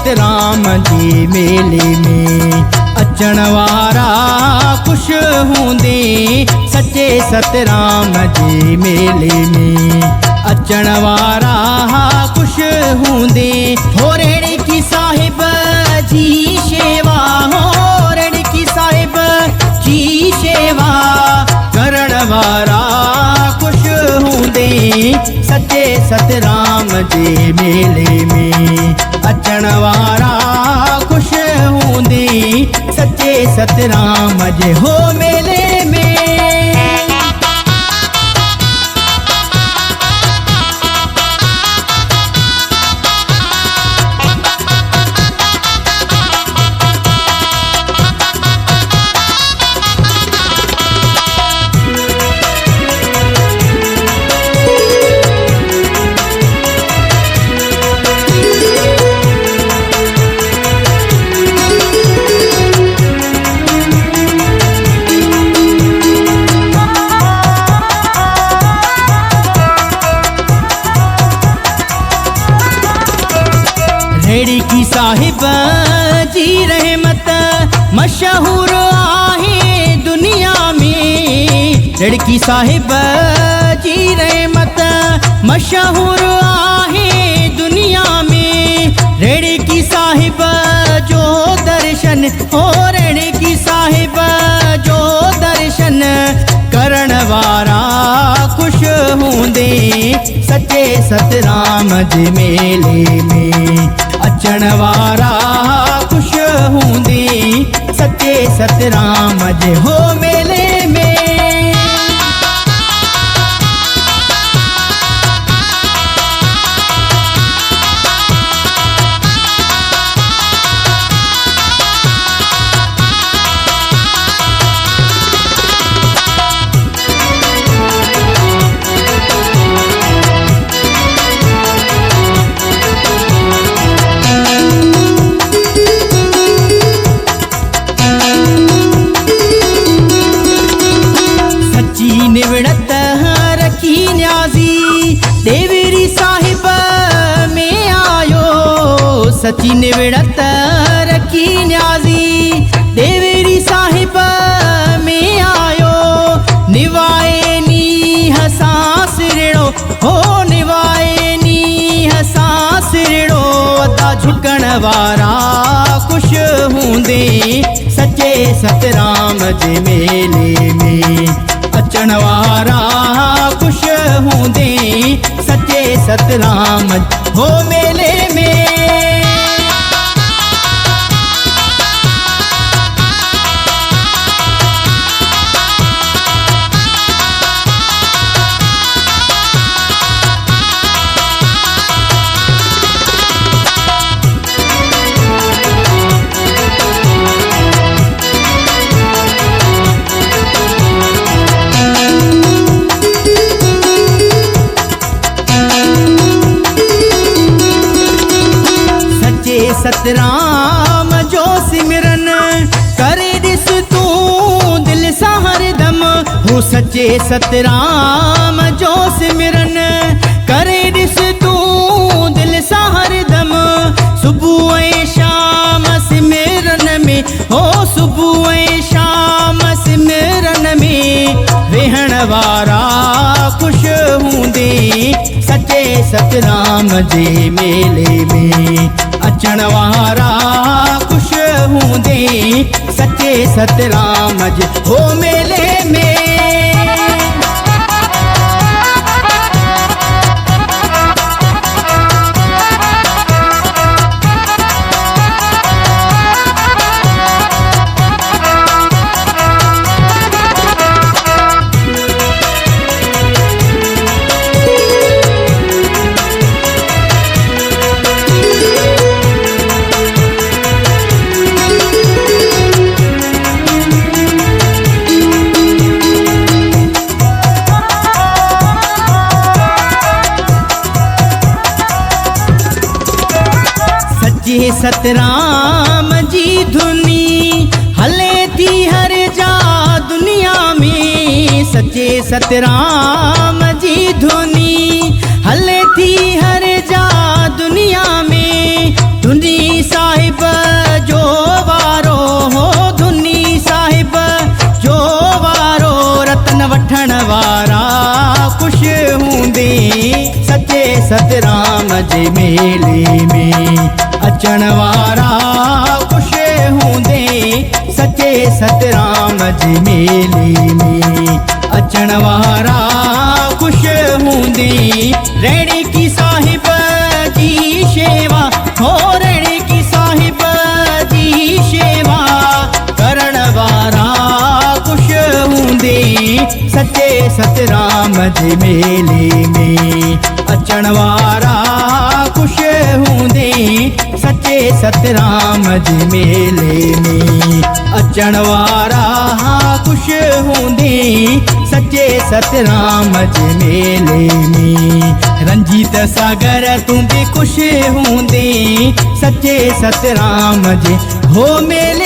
सतराम जी मेले में अचण वारा खुश हूंदे सच्चे सतराम जी मेले में अचण वारा खुश हूंदे हो रेड़ी की साहिब जी शेवा हो रेड़ी की साहिब जी शेवा करण वारा खुश हूंदे सच्चे सतराम जी मेले में अचण वारा खुश हूंदे सच्चे सतराम जे हो मेले में। रेड़ी की साहिब जी रहमत मशहूर आहे दुनिया में रेड़ी की साहिब जी रहमत मशहूर आहे दुनिया में रेड़ी की साहिब जो दर्शन हो रेड़ी की साहिब जो दर्शन करण वारा खुश हूंदे सच्चे सतराम जी मेले में अचण वारा खुश हूंदे सच्चे सतराम जे हो मेले में। निवड़त रखी न्याजी देवेरी साहिब में आयो सची निवड़त रखी न्याजी देवेरी साहिब में आयो निवाए नी हसास रेड़ो हो निवाए नी हसास रेड़ो अदा झुकण वारा खुश हूंदे सच्चे सतराम जे मेले में अचण वारा खुश हूंदे सच्चे सतराम हो मेले में। सतराम जो सिमरन करे दिस तू दिल सा हरदम हो सच्चे सतराम जो सिमरन करे दिस तू दिल सा हरदम सुबह शाम सिमरन में हो सुबह शाम सिमरन में वेहण वारा खुश हूंदे सच्चे सतराम जे मेले में अचण वारा खुश हूंदे सच्चे सतराम जे हो मेले में। सतराम जी धुनी हले थी हर जा दुनिया में सच्चे सतराम जी धुनी हले थी हर जा दुनिया में धुनी सा वठण वारा खुश हूंदे सच्चे सतराम जे मेले में अचण वारा खुश हूंदे सच्चे सतराम जे मेले में अचण वारा खुश हूंदे रहणे की साहिब जी शेवा हो रहणे की साहिब जी शेवा करण वारा खुश हूंदे सच्चे सतराम जे मेले में अचण वारा खुश हूंदे सच्चे सतराम जे मेले में अचण वारा खुश हूंदे सच्चे सतराम जे मेले में रंजीत सागर तूं भी खुश हूंदे सच्चे सतराम जे हो मेले